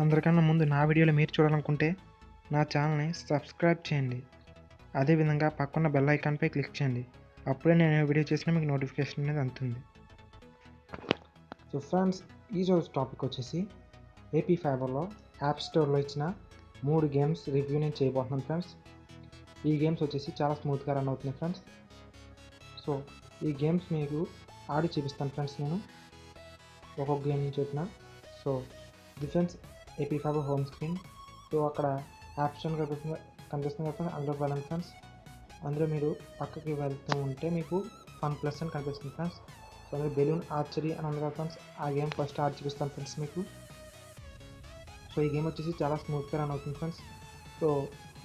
అందరికన్నా ముందు నా వీడియోలు మీరు చూడాలనుకుంటే నా ఛానల్ని సబ్స్క్రైబ్ చేయండి. అదేవిధంగా పక్కన్న బెల్ ఐకాన్పై క్లిక్ చేయండి. అప్పుడే నేను వీడియో చేసినా మీకు నోటిఫికేషన్ అనేది అందుతుంది. సో ఫ్రెండ్స్, ఈరోజు టాపిక్ వచ్చేసి ఏపీ ఫైబర్లో యాప్ స్టోర్లో ఇచ్చిన 3 గేమ్స్ రివ్యూ నేను చేయబోతున్నాను ఫ్రెండ్స్. ఈ గేమ్స్ వచ్చేసి చాలా స్మూత్గా రన్ అవుతున్నాయి ఫ్రెండ్స్. సో ఈ గేమ్స్ మీకు ఆడి చూపిస్తాను ఫ్రెండ్స్. నేను ఒక్కొక్క గేమ్ నుంచి చెప్పిన. So defence AP fibre home screen. So అక్కడ ఆప్షన్ కనిపిస్తుంది కదా అందులోకి వెళ్ళండి ఫ్రెండ్స్. అందులో మీరు పక్కకి వెళ్తూ ఉంటే మీకు ఫన్ ప్లస్ అని కనిపిస్తుంది ఫ్రెండ్స్. సో అందులో బెలూన్ ఆర్చరీ అని ఉంది కదా ఫ్రెండ్స్. ఆ గేమ్ ఫస్ట్ ఆడి చూపిస్తాను ఫ్రెండ్స్ మీకు. సో ఈ గేమ్ వచ్చేసి చాలా స్మూత్గా రన్ అవుతుంది ఫ్రెండ్స్. సో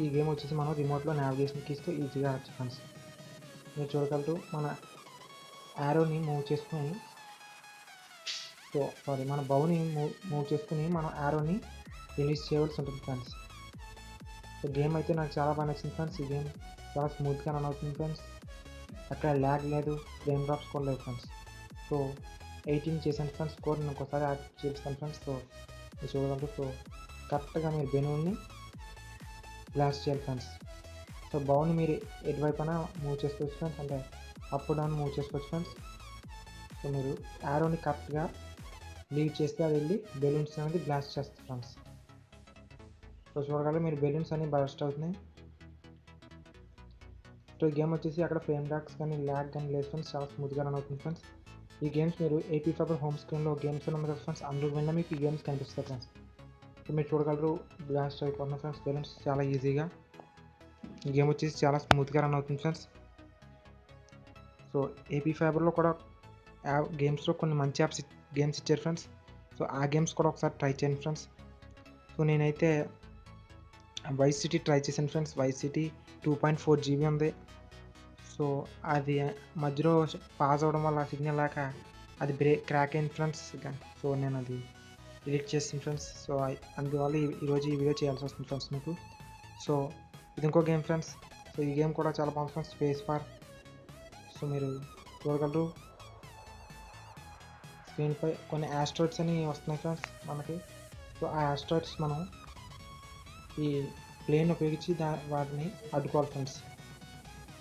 ఈ గేమ్ వచ్చేసి మనం రిమోట్లో నావిగేషన్ కీస్తో ఈజీగా ఆడచ్చు ఫ్రెండ్స్. మీరు చూడగలరు మన యారోని మూవ్ చేసుకొని మన బౌని మూవ్ చేసుకుని మనం యారోని రిలీజ్ చేయవలసి ఉంటుంది ఫ్రెండ్స్. సో గేమ్ అయితే నాకు చాలా బాగా నచ్చింది ఫ్రెండ్స్. ఈ గేమ్ చాలా స్మూత్గా రన్ అవుతుంది ఫ్రెండ్స్. అక్కడ ల్యాగ్ లేదు, ఫ్రేమ్ డ్రాప్స్ కూడా లేదు ఫ్రెండ్స్. సో 18 చేశాను ఫ్రెండ్స్. స్కోర్ నేను ఒకసారి యాడ్ చేస్తాను ఫ్రెండ్స్. సో మీరు చూడగలరు. సో కరెక్ట్గా మీరు బెలూన్ని బ్లాస్ట్ చేయాలి ఫ్రెండ్స్. సో బౌని మీరు ఎటువైపున మూవ్ చేసుకోవచ్చు ఫ్రెండ్స్, అంటే అప్ డౌన్ మూవ్ చేసుకోవచ్చు ఫ్రెండ్స్. సో మీరు యారోని కరెక్ట్గా లీడ్ చేస్తే అది వెళ్ళి బెలూన్స్ అనేది బ్లాస్ట్ చేస్తుంది ఫ్రెండ్స్. సో చూడగలరు మీరు బెలూన్స్ అన్ని బర్స్ట్ అవుతున్నాయి. సో ఈ గేమ్ వచ్చేసి అక్కడ ఫ్రేమ్ డ్రాప్స్ కానీ ల్యాగ్ కానీ లేదు ఫ్రెండ్స్. చాలా స్మూత్గా రన్ అవుతుంది ఫ్రెండ్స్. ఈ గేమ్స్ మీరు ఏపీ ఫైబర్ హోమ్ స్క్రీన్లో గేమ్స్ ఉన్నాయి కదా ఫ్రెండ్స్, అందులో వెళ్ళినా మీకు ఈ గేమ్స్ కనిపిస్తాయి ఫ్రెండ్స్. సో మీరు చూడగలరు బ్లాస్ట్ అయిపోతున్నాయి ఫ్రెండ్స్ బెలూన్స్ చాలా ఈజీగా. ఈ గేమ్ వచ్చేసి చాలా స్మూత్గా రన్ అవుతుంది ఫ్రెండ్స్. సో ఏపీ ఫైబర్లో కూడా గేమ్స్లో కొన్ని మంచి గేమ్స్ ఇచ్చారు ఫ్రెండ్స్. సో ఆ గేమ్స్ కూడా ఒకసారి ట్రై చేయండి ఫ్రెండ్స్. సో నేనైతే వైస్ సిటీ ట్రై చేశాను ఫ్రెండ్స్. వైస్ సిటీ 2.4 GB ఉంది. సో అది మధ్యలో పాజ్ అవ్వడం వల్ల సిగ్నల్ లేక అది క్రాక్ అయింది ఫ్రెండ్స్. సో నేను అది డిలీట్ చేస్తాను ఫ్రెండ్స్. సో అందువల్ల ఈరోజు ఈ వీడియో చేయాల్సి వస్తుంది ఫ్రెండ్స్ మీకు. సో ఇది ఇంకో గేమ్ ఫ్రెండ్స్. సో ఈ గేమ్ కూడా చాలా బాగుంది ఫ్రెండ్స్, స్పేస్ ఫార్. సో మీరు చూడగలరు స్క్రీన్పై కొన్ని ఆస్ట్రాయిడ్స్ అని వస్తున్నాయి ఫ్రెండ్స్ మనకి. సో ఆ ఆస్ట్రాయిడ్స్ మనం ఈ ప్లేన్ ఉపయోగించి వాటిని అడ్డుకోవాలి ఫ్రెండ్స్.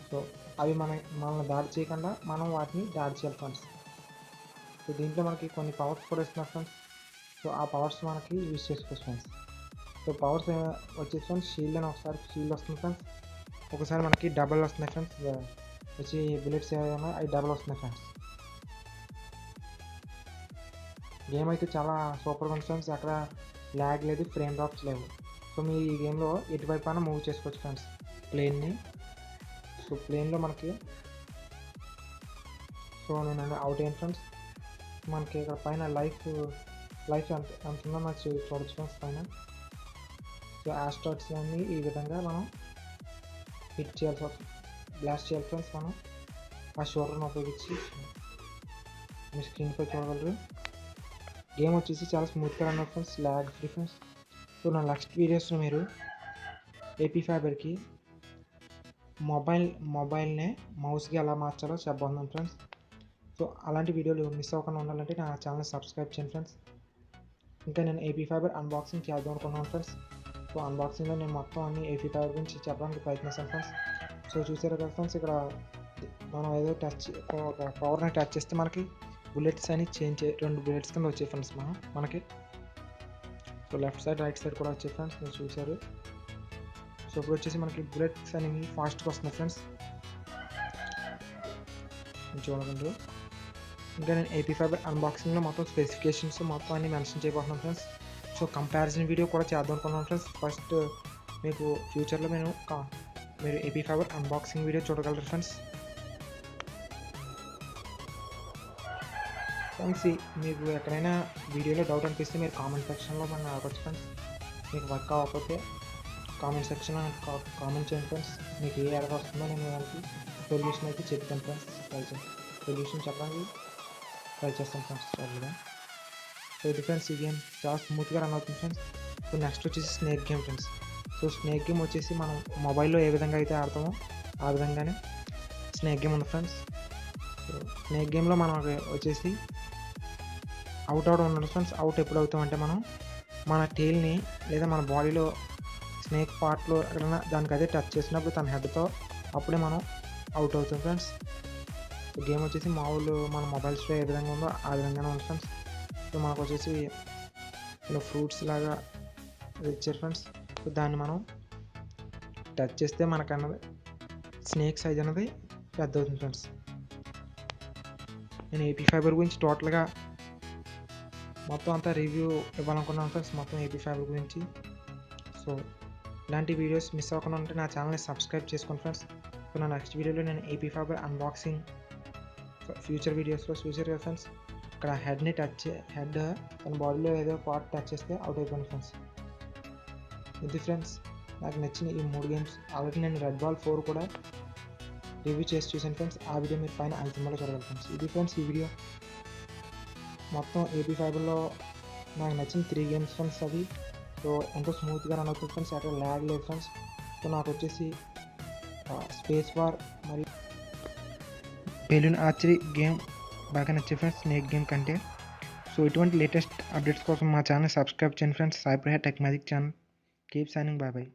సో అవి మనల్ని దాడి చేయకుండా మనం వాటిని దాడి చేయాలి ఫ్రెండ్స్. సో దీంట్లో మనకి కొన్ని పవర్స్ కూడా ఇస్తున్నారు ఫ్రెండ్స్. సో ఆ పవర్స్ మనకి యూజ్ చేసుకోవచ్చు ఫ్రెండ్స్. సో పవర్స్ వచ్చేసి ఫ్రెండ్స్ షీల్డ్ అని ఒకసారి షీల్డ్ వస్తుంది ఫ్రెండ్స్, ఒకసారి మనకి డబల్ వస్తున్నాయి ఫ్రెండ్స్. వచ్చి బుల్లెట్స్ ఏమైనా అవి డబల్ వస్తున్నాయి ఫ్రెండ్స్. గేమ్ అయితే చాలా సూపర్గా ఉంది ఫ్రెండ్స్. అక్కడ ల్యాగ్ లేదు, ఫ్రేమ్ డ్రాప్స్ లేవు. సో మీరు ఈ గేమ్లో ఎటువైపు అయినా మూవ్ చేసుకోవచ్చు ఫ్రెండ్స్ ప్లేన్ని. సో ప్లేన్లో మనకి నేను అవుట్ అయ్యాను ఫ్రెండ్స్. మనకి ఇక్కడ పైన లైఫ్ ఎంత ఉందో మనకు చూడొచ్చు ఫ్రెండ్స్ పైన. సో ఆస్ట్రాయిడ్స్ అన్నీ ఈ విధంగా మనం హిట్ చేయాల్సి బ్లాస్ట్ చేయాలి ఫ్రెండ్స్. మనం ఆ షోల్డర్ని ఉపయోగించి మీ స్క్రీన్పై చూడగలరు. గేమ్ వచ్చేసి చాలా స్మూత్గా రన్ అవుతుంది friends, lag free friends. So నా నెక్స్ట్ వీడియోస్లో మీరు ఏపీ ఫైబర్కి మొబైల్నే మౌస్కి ఎలా మార్చాలో చెప్పబోతున్నాను ఫ్రెండ్స్. సో అలాంటి వీడియోలు మిస్ అవ్వకుండా ఉండాలంటే నా ఛానల్ సబ్స్క్రైబ్ చేయండి ఫ్రెండ్స్. ఇంకా నేను ఏపీ ఫైబర్ అన్బాక్సింగ్ చేద్దాం అనుకున్నాను ఫ్రెండ్స్. సో అన్బాక్సింగ్లో నేను మొత్తం అన్ని ఏపీ ఫైబర్ గురించి చెప్పడానికి ప్రయత్నిస్తాను ఫ్రెండ్స్. సో చూసారు కదా ఫ్రెండ్స్, ఇక్కడ మనం ఏదో ఒక పవర్ని టచ్ చేస్తే మనకి బుల్లెట్స్ అని చేంజ్ 2 బుల్లెట్స్ కింద వచ్చాయి ఫ్రెండ్స్ మనకి. So left side right side కూడా వచ్చాయి ఫ్రెండ్స్, మీరు చూసారు. సో ఇప్పుడు వచ్చేసి మనకి బుల్లెట్స్ అనేవి ఫాస్ట్గా వస్తున్నాయి ఫ్రెండ్స్, చూడగలరు. ఇంకా నేను ఏపీ ఫైబర్ అన్బాక్సింగ్లో మొత్తం స్పెసిఫికేషన్స్ మొత్తం అన్ని మెన్షన్ చేయబోతున్నాను ఫ్రెండ్స్. సో కంపారిజన్ వీడియో కూడా చేద్దాం అనుకున్నాను ఫ్రెండ్స్. ఫస్ట్ మీకు ఫ్యూచర్లో మీరు ఏపీ ఫైబర్ అన్బాక్సింగ్ వీడియో చూడగలరు ఫ్రెండ్స్. ఫ్రెండ్స్ మీకు ఎక్కడైనా వీడియోలో డౌట్ అనిపిస్తే మీరు కామెంట్ సెక్షన్లో మనం అడగచ్చు ఫ్రెండ్స్. మీకు వర్క్ అవ్వకపోతే కామెంట్ సెక్షన్లో కామెంట్ చేయండి ఫ్రెండ్స్. మీకు ఏ ఎర్రర్ వస్తుందో నేను దానికి సొల్యూషన్ అయితే చెప్తాను ఫ్రెండ్స్. సొల్యూషన్ చెప్పడానికి ట్రై చేస్తాను ఫ్రెండ్స్ త్వరగా. సో ఇది ఫ్రెండ్స్ ఈ గేమ్ చాలా స్మూత్గా రన్ అవుతుంది ఫ్రెండ్స్. సో నెక్స్ట్ వచ్చేసి snake game friends. So snake game వచ్చేసి మనం మొబైల్లో ఏ విధంగా అయితే ఆడతామో ఆ విధంగానే స్నేక్ గేమ్ ఉంది ఫ్రెండ్స్. సో స్నేక్ గేమ్లో మనం వచ్చేసి అవుట్ ఉండదు ఫ్రెండ్స్. అవుట్ ఎప్పుడు అవుతామంటే మనం మన టెయిల్ని లేదా మన బాడీలో స్నేక్ పార్ట్లో ఎక్కడైనా దానికి అదే టచ్ చేసినప్పుడు తన హెడ్తో అప్పుడే మనం అవుట్ అవుతాం ఫ్రెండ్స్. గేమ్ వచ్చేసి మామూలు మన మొబైల్స్లో ఏ విధంగా ఉందో ఆ విధంగానే ఉంది ఫ్రెండ్స్. సో మనకు వచ్చేసి ఇలా ఫ్రూట్స్ లాగా ఇచ్చారు ఫ్రెండ్స్. సో దాన్ని మనం టచ్ చేస్తే మనకన్నది స్నేక్ సైజ్ అనేది పెద్ద అవుతుంది ఫ్రెండ్స్. నేను ఏపీ ఫైబర్ గురించి టోటల్గా మొత్తం అంతా రివ్యూ ఇవ్వాలనుకున్నాను ఫ్రెండ్స్, మొత్తం ఏపీ ఫైబర్ గురించి. సో ఇలాంటి వీడియోస్ మిస్ అవ్వకుండా ఉంటే నా ఛానల్ని సబ్స్క్రైబ్ చేసుకోండి ఫ్రెండ్స్. సో నా నెక్స్ట్ వీడియోలో నేను ఏపీ ఫైబర్ అన్బాక్సింగ్ ఫ్యూచర్ వీడియోస్లో చూసారు ఫ్రెండ్స్. ఇక్కడ హెడ్ తన బాడీలో ఏదో పార్ట్ టచ్ చేస్తే అవుట్ అయిపోయింది ఫ్రెండ్స్. ఇది ఫ్రెండ్స్ నాకు నచ్చిన ఈ 3 గేమ్స్. ఆల్రెడీ నేను రెడ్ బాల్ 4 కూడా రివ్యూ చేసి చూసాను ఫ్రెండ్స్. ఆ వీడియో మీరు పైన ఐకాన్లో చూడగలరు ఫ్రెండ్స్. ఇది ఫ్రెండ్స్ ఈ వీడియో మొత్తం ఏపీ ఫైబర్లో నాకు నచ్చిన 3 గేమ్స్ ఫ్రెండ్స్. అది సో ఎంతో స్మూత్గా రన్ అవుతుంది ఫ్రెండ్స్, అక్కడ ల్యాగ్ లేదు ఫ్రెండ్స్. సో నాకు వచ్చేసి స్పేస్ వార్ మరియు బెలూన్ ఆర్చరీ గేమ్ బాగా నచ్చింది ఫ్రెండ్స్ స్నేక్ గేమ్ కంటే. సో ఇటువంటి లేటెస్ట్ అప్డేట్స్ కోసం మా ఛానల్ సబ్స్క్రైబ్ చేయండి friends. Sai Prasad tech magic channel. Keep shining, bye bye.